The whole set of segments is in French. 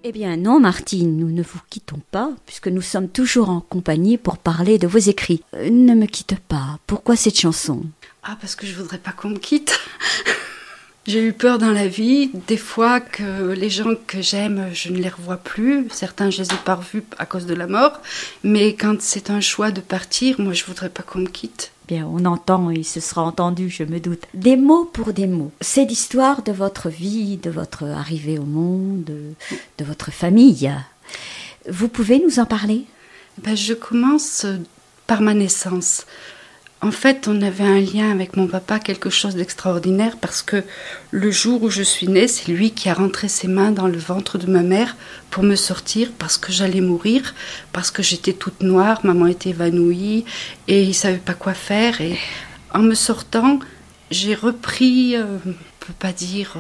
Eh bien non, Martine, nous ne vous quittons pas, puisque nous sommes toujours en compagnie pour parler de vos écrits. Ne me quitte pas. Pourquoi cette chanson ? Ah, parce que je voudrais pas qu'on me quitte. J'ai eu peur dans la vie, des fois que les gens que j'aime, je ne les revois plus. Certains, je les ai pas revus à cause de la mort. Mais quand c'est un choix de partir, moi, je voudrais pas qu'on me quitte. Bien, on entend, et ce sera entendu, je me doute. Des mots pour des mots. C'est l'histoire de votre vie, de votre arrivée au monde, de votre famille. Vous pouvez nous en parler ? Je commence par ma naissance. En fait, on avait un lien avec mon papa, quelque chose d'extraordinaire, parce que le jour où je suis née, c'est lui qui a rentré ses mains dans le ventre de ma mère pour me sortir, parce que j'allais mourir, parce que j'étais toute noire, maman était évanouie, et il ne savait pas quoi faire. Et en me sortant, j'ai repris, on ne peut pas dire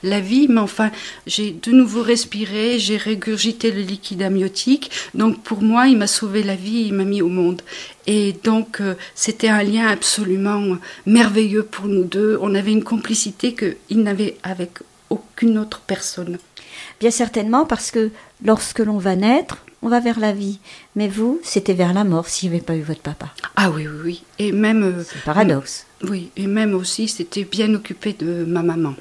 la vie, mais enfin, j'ai de nouveau respiré, j'ai régurgité le liquide amniotique. Donc pour moi, il m'a sauvé la vie, il m'a mis au monde. Et donc, c'était un lien absolument merveilleux pour nous deux. On avait une complicité qu'il n'avait avec aucune autre personne. Bien certainement, parce que lorsque l'on va naître, on va vers la vie. Mais vous, c'était vers la mort s'il n'y avait pas eu votre papa. Ah oui, oui, oui. Et même... c'est un paradoxe. Oui, et même aussi, c'était bien occupé de ma maman.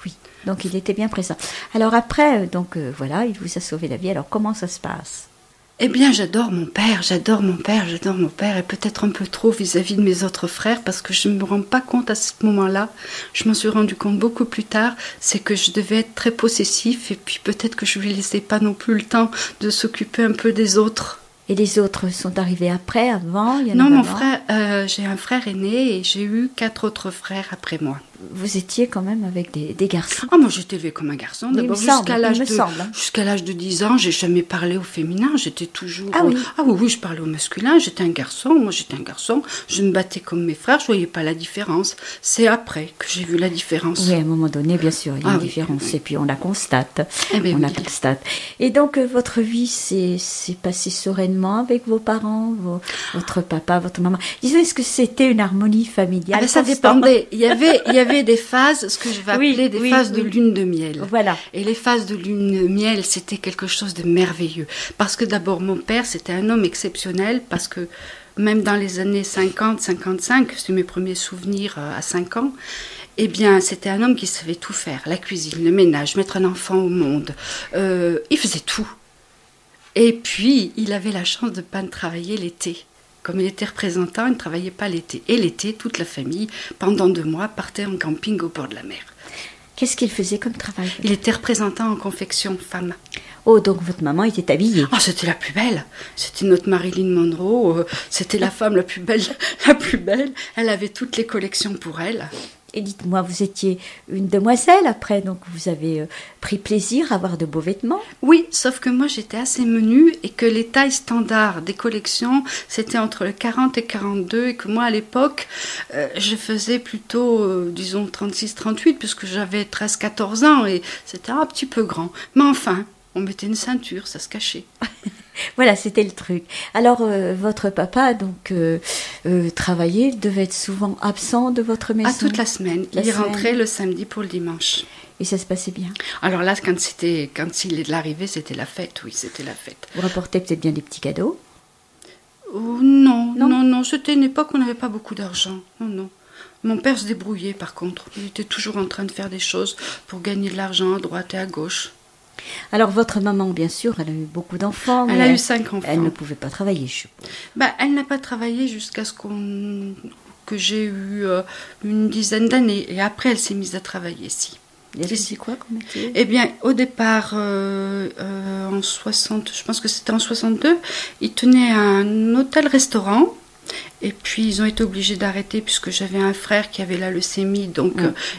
Oui, donc il était bien présent. Alors après, voilà, il vous a sauvé la vie. Alors comment ça se passe ? Eh bien, j'adore mon père, et peut-être un peu trop vis-à-vis de mes autres frères, parce que je ne me rends pas compte à ce moment-là, je m'en suis rendu compte beaucoup plus tard, c'est que je devais être très possessif, et puis peut-être que je lui laissais pas non plus le temps de s'occuper un peu des autres. Et les autres sont arrivés après, avant ? Non, mon frère, j'ai un frère aîné, et j'ai eu 4 autres frères après moi. Vous étiez quand même avec des garçons. Ah, moi j'étais élevée comme un garçon. D'abord, jusqu'à l'âge de 10 ans, j'ai jamais parlé au féminin. J'étais toujours... Ah oui. Oui, je parlais au masculin. J'étais un garçon. Moi, j'étais un garçon. Je me battais comme mes frères. Je voyais pas la différence. C'est après que j'ai vu la différence. Oui, à un moment donné, bien sûr, il y a une différence. Oui. Et puis on la constate. La constate. Et donc, votre vie s'est passée sereinement avec vos parents, votre papa, votre maman. Disons, est-ce que c'était une harmonie familiale ? Ça dépendait. Il y avait des phases, ce que je vais appeler des phases de lune de miel. Voilà. Et les phases de lune de miel, c'était quelque chose de merveilleux. Parce que d'abord, mon père, c'était un homme exceptionnel, parce que même dans les années 50, 55, c'est mes premiers souvenirs à 5 ans, eh bien, c'était un homme qui savait tout faire. La cuisine, le ménage, mettre un enfant au monde. Il faisait tout. Et puis, il avait la chance de ne pas travailler l'été. Comme il était représentant, il ne travaillait pas l'été. Et l'été, toute la famille, pendant 2 mois, partait en camping au bord de la mer. Qu'est-ce qu'il faisait comme travail ? Il était représentant en confection femme. Oh, donc votre maman était habillée. Oh, c'était la plus belle. C'était notre Marilyn Monroe. C'était la femme la plus belle. Elle avait toutes les collections pour elle. Et dites-moi, vous étiez une demoiselle après, donc vous avez pris plaisir à avoir de beaux vêtements ? Oui, sauf que moi j'étais assez menue et que les tailles standards des collections, c'était entre le 40 et 42 et que moi à l'époque, je faisais plutôt, disons, 36-38 puisque j'avais 13-14 ans et c'était un petit peu grand. Mais enfin, on mettait une ceinture, ça se cachait. Voilà, c'était le truc. Alors, votre papa, donc, travaillait, devait être souvent absent de votre maison ? Toute la semaine. Il rentrait le samedi pour le dimanche. Et ça se passait bien ? Alors là, quand il est arrivé, c'était la fête, oui, c'était la fête. Vous rapportez peut-être bien des petits cadeaux ? Non, c'était une époque où on n'avait pas beaucoup d'argent. Non. Mon père se débrouillait, par contre. Il était toujours en train de faire des choses pour gagner de l'argent à droite et à gauche. Alors, votre maman, bien sûr, elle a eu beaucoup d'enfants. Elle a eu 5 enfants. Elle ne pouvait pas travailler, je suppose. Elle n'a pas travaillé jusqu'à ce que j'ai eu une dizaine d'années. Et après, elle s'est mise à travailler, si. Et c'est quoi comme métier ? Eh bien, au départ, en 60, je pense que c'était en 62, ils tenaient un hôtel-restaurant. Et puis, ils ont été obligés d'arrêter puisque j'avais un frère qui avait la leucémie, donc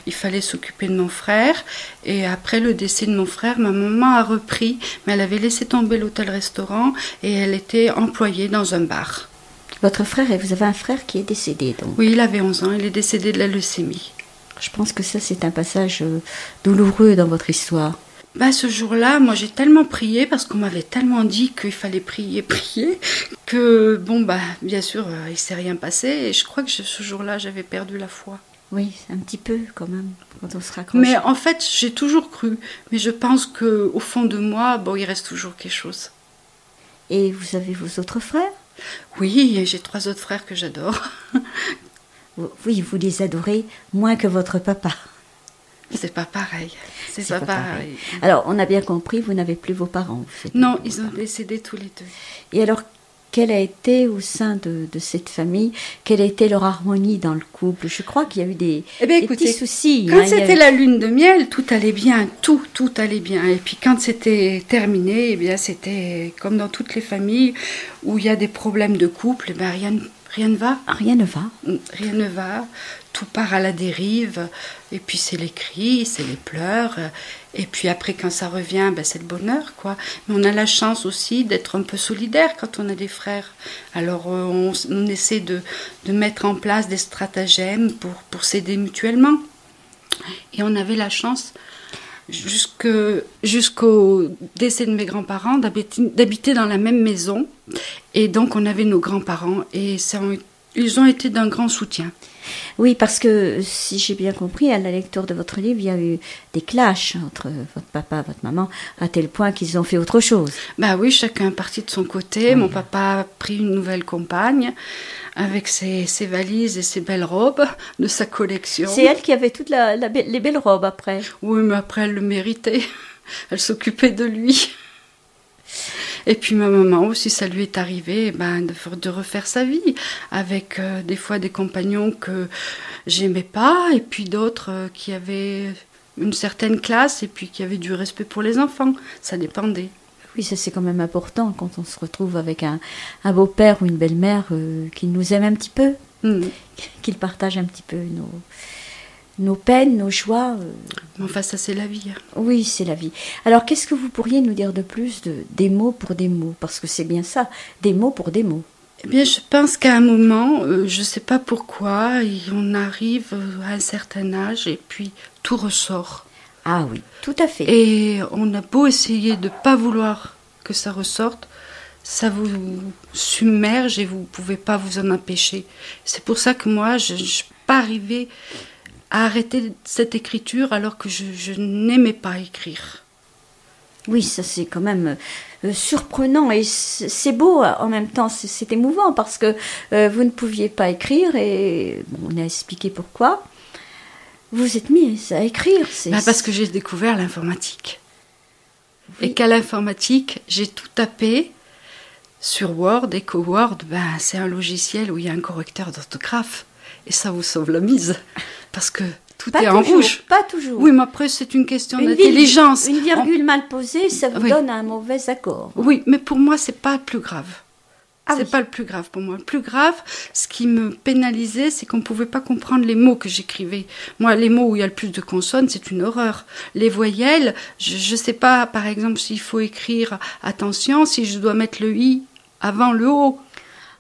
il fallait s'occuper de mon frère. Et après le décès de mon frère, ma maman a repris, mais elle avait laissé tomber l'hôtel-restaurant et elle était employée dans un bar. Votre frère, et vous avez un frère qui est décédé, donc ? Oui, il avait 11 ans, il est décédé de la leucémie. Je pense que ça, c'est un passage douloureux dans votre histoire. Ce jour-là, moi j'ai tellement prié parce qu'on m'avait tellement dit qu'il fallait prier, que bien sûr, il ne s'est rien passé et je crois que ce jour-là, j'avais perdu la foi. Oui, un petit peu quand même, quand on se raccroche. Mais en fait, j'ai toujours cru. Mais je pense qu'au fond de moi, il reste toujours quelque chose. Et vous avez vos autres frères? Oui, j'ai 3 autres frères que j'adore. Oui, vous les adorez moins que votre papa. C'est pas pareil. C'est pas pareil. Alors, on a bien compris, vous n'avez plus vos parents. Non, ils ont décédé tous les deux. Et alors, quelle a été au sein de cette famille, quelle a été leur harmonie dans le couple? Je crois qu'il y a eu des petits soucis. Quand c'était la lune de miel, tout allait bien, tout allait bien. Et puis quand c'était terminé, c'était comme dans toutes les familles où il y a des problèmes de couple, rien ne va. Rien ne va. Rien ne va. Tout part à la dérive. Et puis c'est les cris, c'est les pleurs. Et puis après, quand ça revient, c'est le bonheur, quoi. Mais on a la chance aussi d'être un peu solidaire quand on a des frères. Alors on essaie de mettre en place des stratagèmes pour s'aider mutuellement. Et on avait la chance, jusqu'au décès de mes grands-parents, d'habiter dans la même maison. Et donc on avait nos grands-parents et ils ont été d'un grand soutien. Oui, parce que si j'ai bien compris, à la lecture de votre livre, il y a eu des clashs entre votre papa et votre maman, à tel point qu'ils ont fait autre chose. Oui, chacun est parti de son côté. Oui. Mon papa a pris une nouvelle compagne avec ses valises et ses belles robes de sa collection. C'est elle qui avait toutes les belles robes après. Oui, mais après elle le méritait. Elle s'occupait de lui. Et puis ma maman aussi, ça lui est arrivé de refaire sa vie avec des fois des compagnons que j'aimais pas et puis d'autres qui avaient une certaine classe et puis qui avaient du respect pour les enfants. Ça dépendait. Oui, ça c'est quand même important quand on se retrouve avec un beau-père ou une belle-mère qui nous aime un petit peu, qu'il partage un petit peu nos peines, nos joies. Enfin, ça, c'est la vie. Oui, c'est la vie. Alors, qu'est-ce que vous pourriez nous dire de plus des mots pour des mots? Parce que c'est bien ça, des mots pour des mots. Eh bien, je pense qu'à un moment, je ne sais pas pourquoi, on arrive à un certain âge et puis tout ressort. Ah oui, tout à fait. Et on a beau essayer de ne pas vouloir que ça ressorte, ça vous submerge et vous ne pouvez pas vous en empêcher. C'est pour ça que moi, je ne suis pas arrivée à arrêter cette écriture alors que je n'aimais pas écrire. Oui, ça c'est quand même surprenant et c'est beau en même temps, c'est émouvant parce que vous ne pouviez pas écrire et on a expliqué pourquoi. Vous êtes mis à écrire. Parce que j'ai découvert l'informatique. Oui. Et qu'à l'informatique, j'ai tout tapé sur Word, EcoWord, c'est un logiciel où il y a un correcteur d'orthographe et ça vous sauve la mise. Parce que tout est en rouge. Pas toujours. Oui, mais après, c'est une question d'intelligence. Une virgule mal posée, ça vous donne un mauvais accord. Oui, mais pour moi, c'est pas le plus grave. Pas le plus grave pour moi. Le plus grave, ce qui me pénalisait, c'est qu'on ne pouvait pas comprendre les mots que j'écrivais. Moi, les mots où il y a le plus de consonnes, c'est une horreur. Les voyelles, je ne sais pas, par exemple, s'il faut écrire « attention », si je dois mettre le « i » avant le « o ».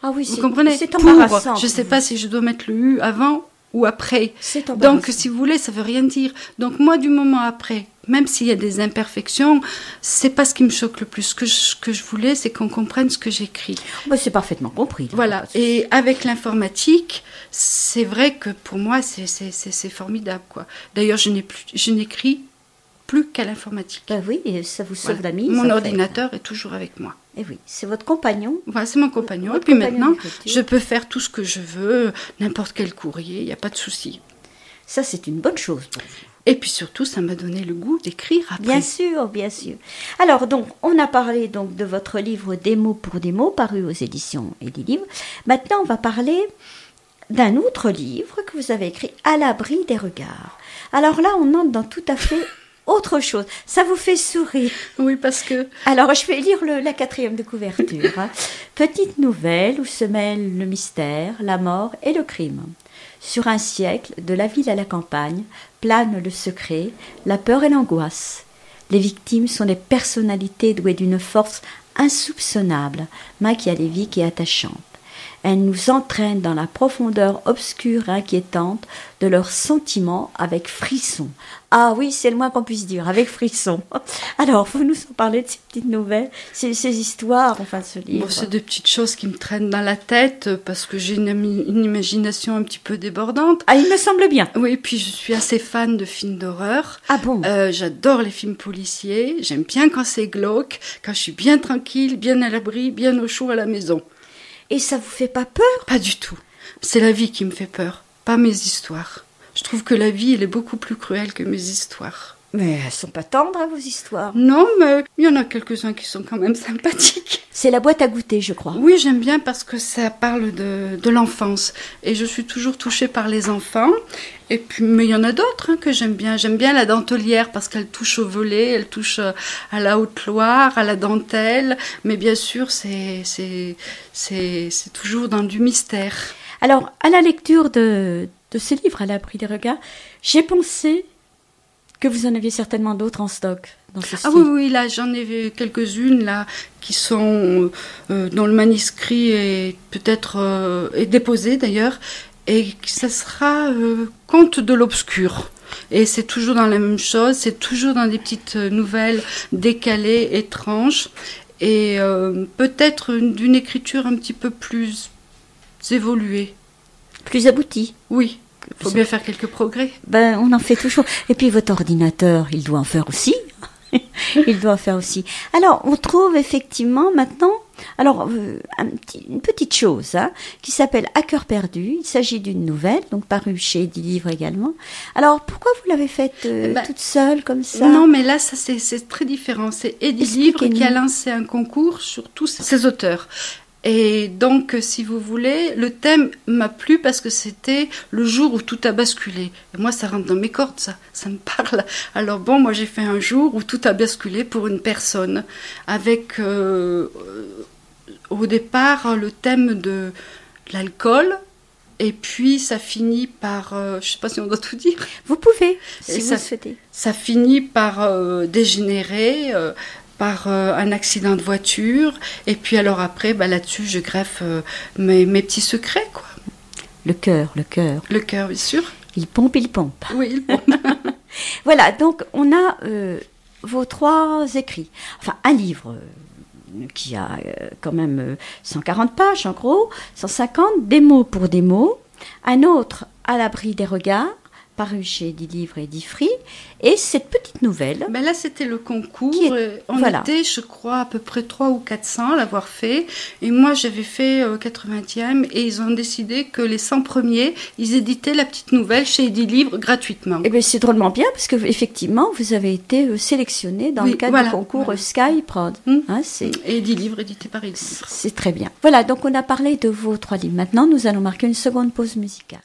Ah oui, vous comprenez? C'est embarrassant. Je ne sais pas si je dois mettre le « u » avant ou après. C'est embarrassant. Donc, si vous voulez, ça ne veut rien dire. Donc, moi, du moment après, même s'il y a des imperfections, c'est pas ce qui me choque le plus. Ce que je voulais, c'est qu'on comprenne ce que j'écris. C'est parfaitement compris. Voilà. Et avec l'informatique, c'est vrai que pour moi, c'est formidable, quoi. D'ailleurs, je n'écris plus qu'à l'informatique. Oui, et ça vous sauve la mise. Mon ordinateur est toujours avec moi. Et oui, c'est votre compagnon. Voilà, c'est mon compagnon. Et puis maintenant, je peux faire tout ce que je veux, n'importe quel courrier, il n'y a pas de souci. Ça, c'est une bonne chose pour vous. Et puis surtout, ça m'a donné le goût d'écrire après. Bien sûr, bien sûr. Alors, donc, on a parlé donc de votre livre Des mots pour des mots, paru aux éditions et des livres. Maintenant, on va parler d'un autre livre que vous avez écrit, À l'abri des regards. Alors là, on entre dans tout à fait autre chose. Ça vous fait sourire. Oui, parce que... Alors, je vais lire la 4e de couverture. Petite nouvelle où se mêlent le mystère, la mort et le crime. Sur un siècle, de la ville à la campagne, plane le secret, la peur et l'angoisse. Les victimes sont des personnalités douées d'une force insoupçonnable, machiavélique et attachante. Elle nous entraîne dans la profondeur obscure et inquiétante de leurs sentiments avec frisson. Ah oui, c'est le moins qu'on puisse dire, avec frisson. Alors, vous nous en parlez de ces petites nouvelles, ces histoires, enfin ce livre. Bon, c'est des petites choses qui me traînent dans la tête parce que j'ai une imagination un petit peu débordante. Ah, il me semble bien. Oui, puis je suis assez fan de films d'horreur. Ah bon? J'adore les films policiers. J'aime bien quand c'est glauque, quand je suis bien tranquille, bien à l'abri, bien au chaud à la maison. Et ça vous fait pas peur? Pas du tout. C'est la vie qui me fait peur, pas mes histoires. Je trouve que la vie, elle est beaucoup plus cruelle que mes histoires. Mais elles sont pas tendres, vos histoires. Non, mais il y en a quelques-uns qui sont quand même sympathiques. C'est la boîte à goûter, je crois. Oui, j'aime bien parce que ça parle de l'enfance. Et je suis toujours touchée par les enfants. Et puis, mais il y en a d'autres que j'aime bien. J'aime bien la dentelière parce qu'elle touche au volet, elle touche à la Haute-Loire, à la dentelle. Mais bien sûr, c'est toujours dans du mystère. Alors, à la lecture de ce livre, à l'abri des regards, j'ai pensé que vous en aviez certainement d'autres en stock dans ce style. Ah oui, là j'en ai vu quelques-unes là qui sont dont le manuscrit est peut-être est déposé d'ailleurs et ça sera Contes de l'obscur. Et c'est toujours dans la même chose, c'est toujours dans des petites nouvelles décalées, étranges et peut-être d'une écriture un petit peu plus évoluée. Plus aboutie. Oui. Il faut bien faire quelques progrès. Ben, on en fait toujours. Et puis votre ordinateur, il doit en faire aussi. Il doit en faire aussi. Alors, on trouve effectivement maintenant, alors une petite chose qui s'appelle À cœur perdu. Il s'agit d'une nouvelle, donc parue chez Eddy Livre également. Alors, pourquoi vous l'avez faite toute seule comme ça? Non, mais là, ça c'est très différent. C'est Eddy Livre qui a lancé un concours sur tous ses auteurs. Et donc, si vous voulez, le thème m'a plu parce que c'était le jour où tout a basculé. Et moi, ça rentre dans mes cordes, ça me parle. Alors bon, moi j'ai fait un jour où tout a basculé pour une personne, avec au départ le thème de l'alcool. Et puis ça finit par, je ne sais pas si on doit tout dire. Vous pouvez, si vous le souhaitez. Ça finit par dégénérer. Par un accident de voiture, et puis alors après, là-dessus, je greffe mes petits secrets, quoi. Le cœur. Le cœur, bien sûr. Il pompe. Oui, il pompe. Voilà, donc on a vos 3 écrits. Enfin, un livre qui a quand même 140 pages, en gros, 150, des mots pour des mots. Un autre, À l'abri des regards, paru chez Eddy Livre et Eddy Free, et cette petite nouvelle. Ben là, c'était le concours. On était, je crois, à peu près 300 ou 400 à l'avoir fait. Et moi, j'avais fait 80e, et ils ont décidé que les 100 premiers, ils éditaient la petite nouvelle chez Eddy Livre gratuitement. Eh bien, c'est drôlement bien, parce que effectivement, vous avez été sélectionné dans le cadre du concours Sky Prod. Et Eddy Livre, édité par Eddy Livre. C'est très bien. Voilà, donc on a parlé de vos 3 livres. Maintenant, nous allons marquer une seconde pause musicale.